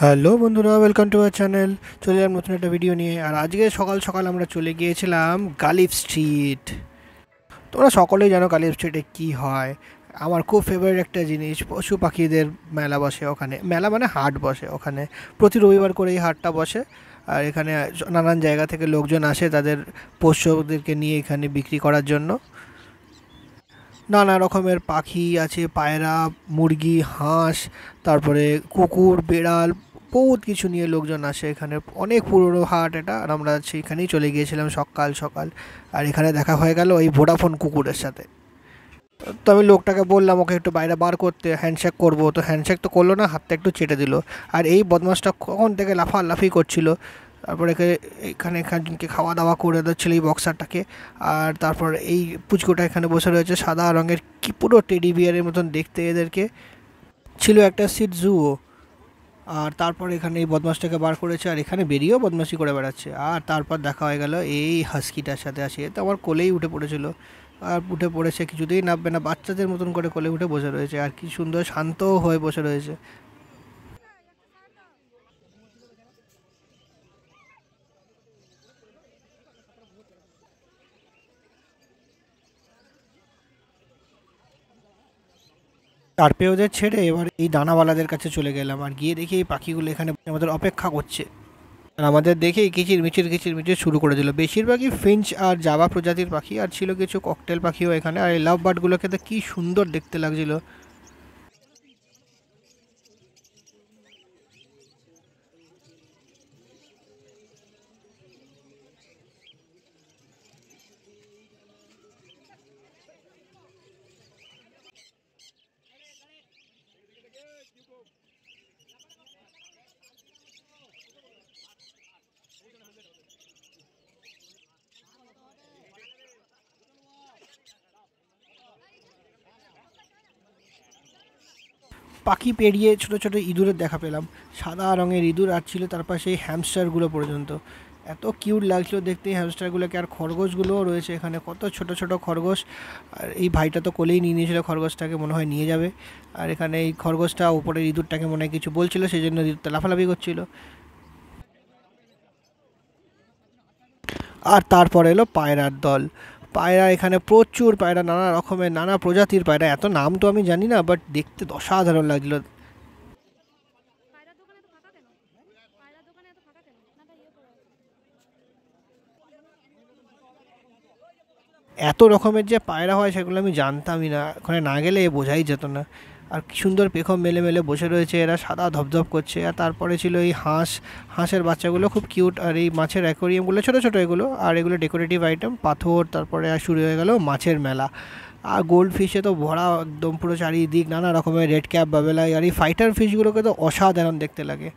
Hello বন্ধুরা, welcome to our channel. চলে এলাম নতুন একটা ভিডিও নিয়ে। আর আজকে সকাল সকাল আমরা চলে গিয়েছিলাম গালিফ স্ট্রিট। তোমরা সকলেই জানো গালিফ স্ট্রিটে কী হয়। আমার খুব ফেভারিট একটা জিনিস, পশু পাখিদের মেলা বসে ওখানে। মেলা মানে হাট বসে ওখানে, প্রতি রবিবার করে এই হাটটা বসে। আর এখানে নানান জায়গা থেকে লোকজন আসে তাদের পোষ্যদেরকে নিয়ে এখানে বিক্রি করার জন্য। নানা রকমের পাখি আছে, পায়রা, মুরগি, হাঁস, তারপরে কুকুর, বেড়াল, বহুত কিছু নিয়ে লোকজন আসে এখানে। অনেক পুরনো হাট এটা। আর আমরা সেখানেই চলে গিয়েছিলাম সকাল সকাল। আর এখানে দেখা হয়ে গেল এই ভোডাফোন কুকুরের সাথে। তো আমি লোকটাকে বললাম ওকে একটু বাইরে বার করতে, হ্যান্ডশেক করবো। তো হ্যান্ডশেক তো করলো না, হাতটা একটু চেটে দিল। আর এই বদমাসটা কখন থেকে লাফালাফি করছিল। তারপরে এখানে একজনকে খাওয়া দাওয়া করে দিচ্ছিল এই বক্সারটাকে। আর তারপর এই পুচকুটা এখানে বসে রয়েছে, সাদা রঙের, কি পুরো টেডি বিয়ারের মতন দেখতে এদেরকে। ছিল একটা সিট জুও। আর তারপর এখানে এই বদমাসটাকে বার করেছে, আর এখানে বেরিয়েও বদমাশি করে বেড়াচ্ছে। আর তারপর দেখা হয়ে গেল এই হাস্কিটার সাথে। আসে তো আমার কোলেই উঠে পড়েছিল। আর উঠে পড়েছে, কিছুতেই নামবে না, বাচ্চাদের মতন করে কোলে উঠে বসে রয়েছে। আর কি সুন্দর শান্ত হয়ে বসে রয়েছে। তারপরে ওদের ছেড়ে এবার এই দানাওয়ালাদের কাছে চলে গেলাম। আর গিয়ে দেখি এই পাখিগুলো এখানে আমাদের অপেক্ষা করছে। আর আমাদের দেখেই কিচির মিচির শুরু করে দিল। বেশিরভাগই ফিঞ্চ আর জাভা প্রজাতির পাখি, আর ছিল কিছু ককটেল পাখিও এখানে। আর এই লাভ বার্ডগুলোকে তো কি সুন্দর দেখতে লাগছিল। পাখি পেরিয়ে ছোট ছোট ইঁদুরের দেখা পেলাম। সাদা রঙের ইঁদুর, আর ছিল তার পাশে এই হ্যামস্টারগুলো পর্যন্ত। এত কিউট লাগছিল দেখতে এই হ্যামস্টারগুলোকে। আর খরগোশগুলোও রয়েছে এখানে, কত ছোট ছোট খরগোশ। আর এই ভাইটা তো কোলেই নিয়ে নিয়েছিল খরগোশটাকে, মনে হয় নিয়ে যাবে। আর এখানে এই খরগোশটা উপরের ইঁদুরটাকে মনে হয় কিছু বলছিল, সেই জন্য ইঁদুরটা লাফালাফি করছিল। আর তারপর এলো পায়রার দল। পায়রা এখানে প্রচুর পায়রা, নানা রকমের নানা প্রজাতির পায়রা। এত নাম তো আমি জানি না, বাট দেখতে অসাধারণ লাগছিল। এত রকমের যে পায়রা হয় সেগুলো আমি জানতামই না, ওখানে না গেলে বোঝাই যেত না। আর কি সুন্দর পেখম মেলে মেলে বসে রয়েছে এরা, সাদা ধপধপ করছে। আর তারপরে ছিল এই হাঁস, হাঁসের বাচ্চাগুলো খুব কিউট। আর এই মাছের অ্যাকোরিয়ামগুলো ছোটো ছোটো এগুলো, আর এগুলো ডেকোরেটিভ আইটেম, পাথর। তারপরে আর শুরু হয়ে গেল মাছের মেলা। আর গোল্ড ফিশে তো ভরা একদম পুরো চারিদিক, নানা রকমের রেড ক্যাপ, বাবেলাই। আর এই ফাইটার ফিশগুলোকে তো অসাধারণ দেখতে লাগে।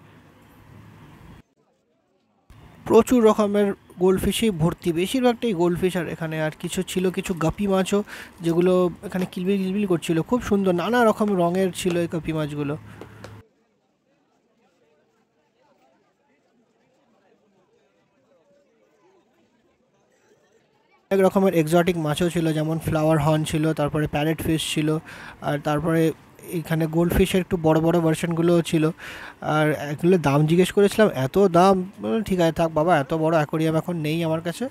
প্রচুর রকমের গোল্ডফিশই ভর্তি, বেশিরভাগটাই গোল্ডফিশ। আর এখানে আর কিছু ছিল কিছু গাপি মাছও, যেগুলো এখানে কিলবিল কিলবিল করছিল। খুব সুন্দর নানা রকম রঙের ছিল এই গাপি মাছগুলো। অনেক রকমের এক্সোটিক মাছও ছিল, যেমন ফ্লাওয়ার হর্ন ছিল, তারপরে প্যারেট ফিশ ছিল। আর তারপরে এখানে গোল্ড ফিশের একটু বড় বড় ভার্সনগুলোও ছিল। আর এগুলো দাম জিজ্ঞেস করেছিলাম, এত দাম। ঠিক আছে থাক বাবা, এত বড় অ্যাকোরিয়াম এখন নেই আমার কাছে,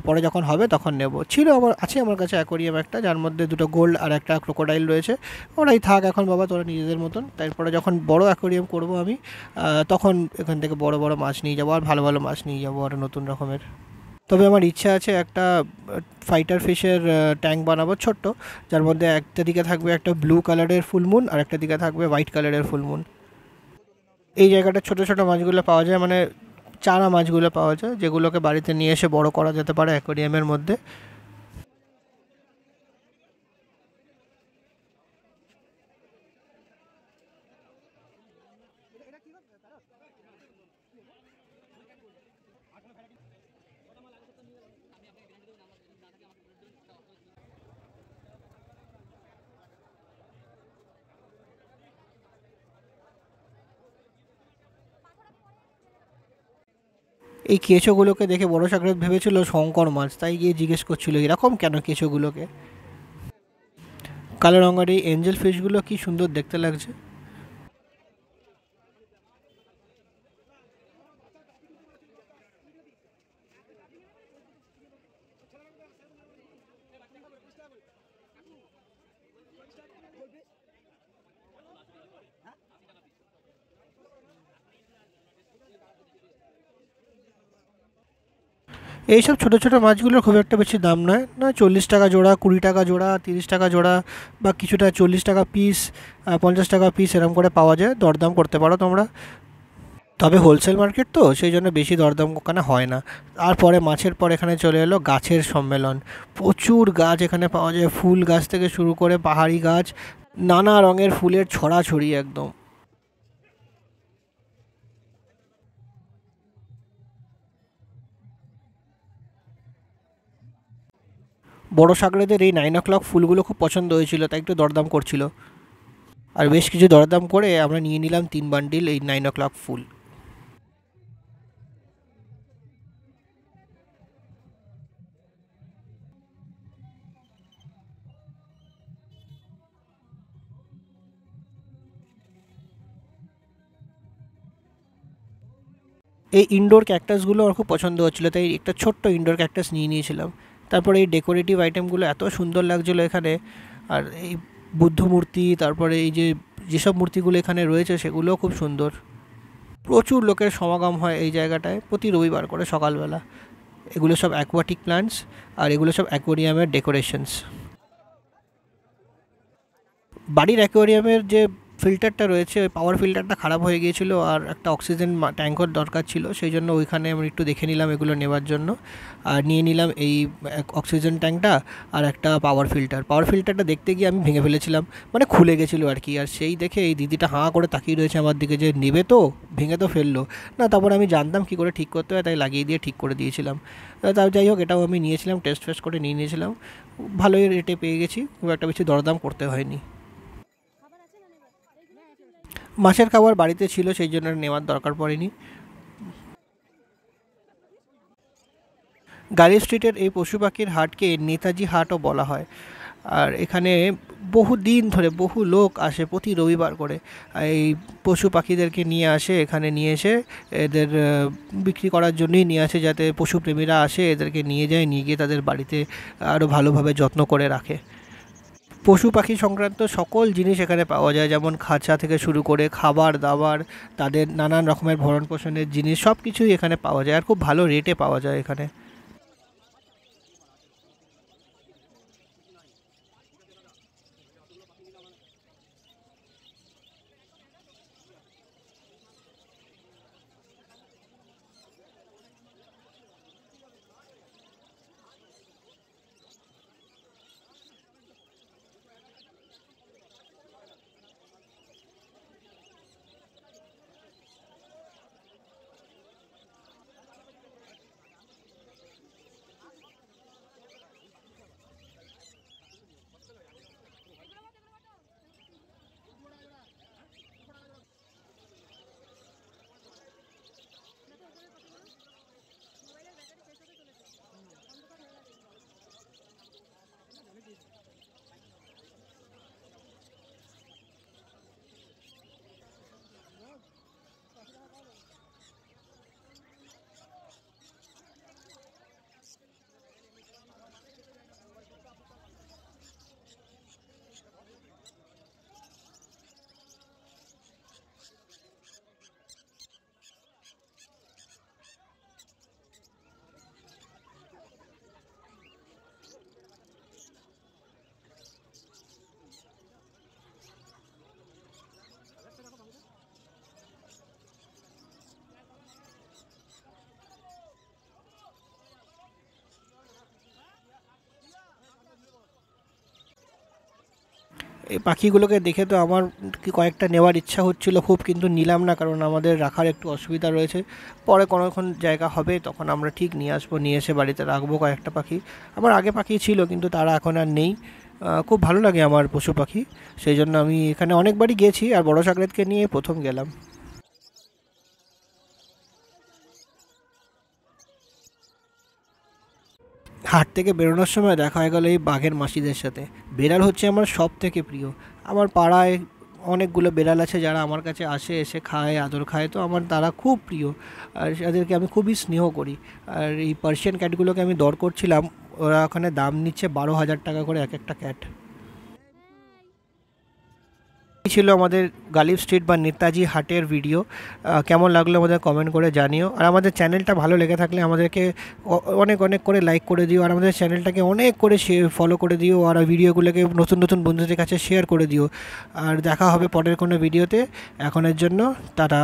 পরে যখন হবে তখন নেব। ছিল আমার, আছে আমার কাছে অ্যাকোরিয়াম একটা, যার মধ্যে দুটো গোল্ড আর একটা ক্রোকোডাইল রয়েছে। ওরাই থাক এখন বাবা, তোরা নিজেদের মতন। তারপরে যখন বড় অ্যাকোরিয়াম করব আমি, তখন এখান থেকে বড় বড় মাছ নিয়ে যাবো, আর ভালো ভালো মাছ নিয়ে যাবো, আর নতুন রকমের। তবে আমার ইচ্ছা আছে একটা ফাইটার ফিশের ট্যাঙ্ক বানাবো ছোট্ট, যার মধ্যে একটা দিকে থাকবে একটা ব্লু কালারের ফুলমুন, আর একটা দিকে থাকবে হোয়াইট কালারের ফুলমুন। এই জায়গাটা ছোট ছোট মাছগুলো পাওয়া যায়, মানে চারা মাছগুলো পাওয়া যায়, যেগুলোকে বাড়িতে নিয়ে এসে বড় করা যেতে পারে অ্যাকোরিয়ামের মধ্যে। এই কেঁচোগুলোকে দেখে বড় সাগরেত ভেবেছিল শঙ্কর মাছ, তাই গিয়ে জিজ্ঞেস করছিল এরকম কেন কেঁচোগুলোকে। কালো রঙের এই এঞ্জেল ফিশগুলো কি সুন্দর দেখতে লাগছে। এইসব ছোটো ছোটো মাছগুলোর খুব একটা বেশি দাম নয়, 40 টাকা জোড়া, 20 টাকা জোড়া, 30 টাকা জোড়া, বা কিছুটা 40 টাকা পিস, 50 টাকা পিস এরকম করে পাওয়া যায়, দরদাম করতে পারো তোমরা। তবে হোলসেল মার্কেট তো সেই জন্য বেশি দরদাম ওখানে হয় না। আর পরে মাছের পর এখানে চলে এলো গাছের সম্মেলন। প্রচুর গাছ এখানে পাওয়া যায়, ফুল গাছ থেকে শুরু করে পাহাড়ি গাছ, নানা রঙের ফুলের ছড়াছড়ি একদম। বড় সাগরেদের এই 9 o'clock ফুলগুলো খুব পছন্দ হয়েছিল, তাই একটু দরদাম করছিল। আর বেশ কিছু দরদাম করে আমরা নিয়ে নিলাম 3 বান্ডিল এই 9 o'clock ফুল। এই ইনডোর ক্যাকটাসগুলো আমার খুব পছন্দ হচ্ছিলো, তাই একটা ছোট্ট ইনডোর ক্যাকটাস নিয়ে নিয়েছিলাম। তারপরে এই ডেকোরেটিভ আইটেমগুলো এত সুন্দর লাগছিলো এখানে। আর এই বুদ্ধ মূর্তি, তারপরে এই যে যেসব মূর্তিগুলো এখানে রয়েছে সেগুলোও খুব সুন্দর। প্রচুর লোকের সমাগম হয় এই জায়গাটায় প্রতি রবিবার করে সকালবেলা। এগুলো সব অ্যাকোয়াটিক প্ল্যান্টস, আর এগুলো সব অ্যাকোয়ারিয়ামের ডেকোরেশনস। বাড়ির অ্যাকোয়ারিয়ামের যে ফিল্টারটা রয়েছে, ওই পাওয়ার ফিল্টারটা খারাপ হয়ে গিয়েছিলো, আর একটা অক্সিজেন ট্যাঙ্কর দরকার ছিল, সেই জন্য ওইখানে আমি একটু দেখে নিলাম এগুলো নেওয়ার জন্য। আর নিয়ে নিলাম এই অক্সিজেন ট্যাঙ্কটা আর একটা পাওয়ার ফিল্টার। পাওয়ার ফিল্টারটা দেখতে গিয়ে আমি ভেঙে ফেলেছিলাম, মানে খুলে গেছিলো আর কি। আর সেই দেখে এই দিদিটা হাঁ করে তাকিয়ে রয়েছে আমার দিকে যে নেবে তো, ভেঙে তো ফেললো না। তারপর আমি জানতাম কী করে ঠিক করতে হয়, তাই লাগিয়ে দিয়ে ঠিক করে দিয়েছিলাম। তাও যাই হোক, এটাও আমি নিয়েছিলাম, টেস্ট ফেস্ট করে নিয়ে নিয়েছিলাম। ভালোই রেটে পেয়ে গেছি, খুব একটা বেশি দরদাম করতে হয়নি। মাছের খাবার বাড়িতে ছিল, সেই জন্য নেওয়ার দরকার পড়েনি। গাড়ি স্ট্রিটের এই পশু পাখির হাটকে নেতাজি হাটও বলা হয়। আর এখানে বহু দিন ধরে বহু লোক আসে প্রতি রবিবার করে। এই পশু পাখিদেরকে নিয়ে আসে, এখানে নিয়ে এসে এদের বিক্রি করার জন্যই নিয়ে আসে, যাতে পশুপ্রেমীরা আসে এদেরকে নিয়ে যায়, নিয়ে গিয়ে তাদের বাড়িতে আরও ভালোভাবে যত্ন করে রাখে। পশু পাখি সংক্রান্ত সকল জিনিস এখানে পাওয়া যায়, যেমন খাঁচা থেকে শুরু করে খাবার দাবার, তাদের নানান রকমের ভরণ পোষণের জিনিস, সব কিছুই এখানে পাওয়া যায়, আর খুব ভালো রেটে পাওয়া যায় এখানে। এই পাখিগুলোকে দেখে তো আমার কয়েকটা নেওয়ার ইচ্ছা হচ্ছিল খুব, কিন্তু নিলাম না, কারণ আমাদের রাখার একটু অসুবিধা রয়েছে। পরে কোনোক্ষণ জায়গা হবে তখন আমরা ঠিক নিয়ে আসবো, নিয়ে এসে বাড়িতে রাখবো কয়েকটা পাখি। আমার আগে পাখি ছিল কিন্তু তারা এখন আর নেই। খুব ভালো লাগে আমার পশু পাখি, সেই জন্য আমি এখানে অনেকবারই গিয়েছি, আর বড় সাগরেদকে নিয়ে প্রথম গেলাম। হাট থেকে বেরোনোর সময় দেখা হয়ে গেল এই বাঘের মাসিদের সাথে। বেড়াল হচ্ছে আমার সব থেকে প্রিয়। আমার পাড়ায় অনেকগুলো বেড়াল আছে যারা আমার কাছে আসে, এসে খায়, আদর খায়, তো আমার তারা খুব প্রিয়। আর তাদেরকে আমি খুবই স্নেহ করি। আর এই পার্সিয়ান ক্যাটগুলোকে আমি দর করছিলাম ওরা ওখানে দাম নিচ্ছে 12,000 টাকা করে এক একটা ক্যাট। এই ছিল আমাদের গালিব স্ট্রিট বা নেতাজি হাটের ভিডিও। কেমন লাগলো আমাদের কমেন্ট করে জানিও। আর আমাদের চ্যানেলটা ভালো লেগে থাকলে আমাদেরকে অনেক অনেক করে লাইক করে দিও, আর আমাদের চ্যানেলটাকে অনেক করে ফলো করে দিও, আর ভিডিওগুলোকে নতুন নতুন বন্ধুদের কাছে শেয়ার করে দিও। আর দেখা হবে পরের কোনো ভিডিওতে। এখনের জন্য টাটা।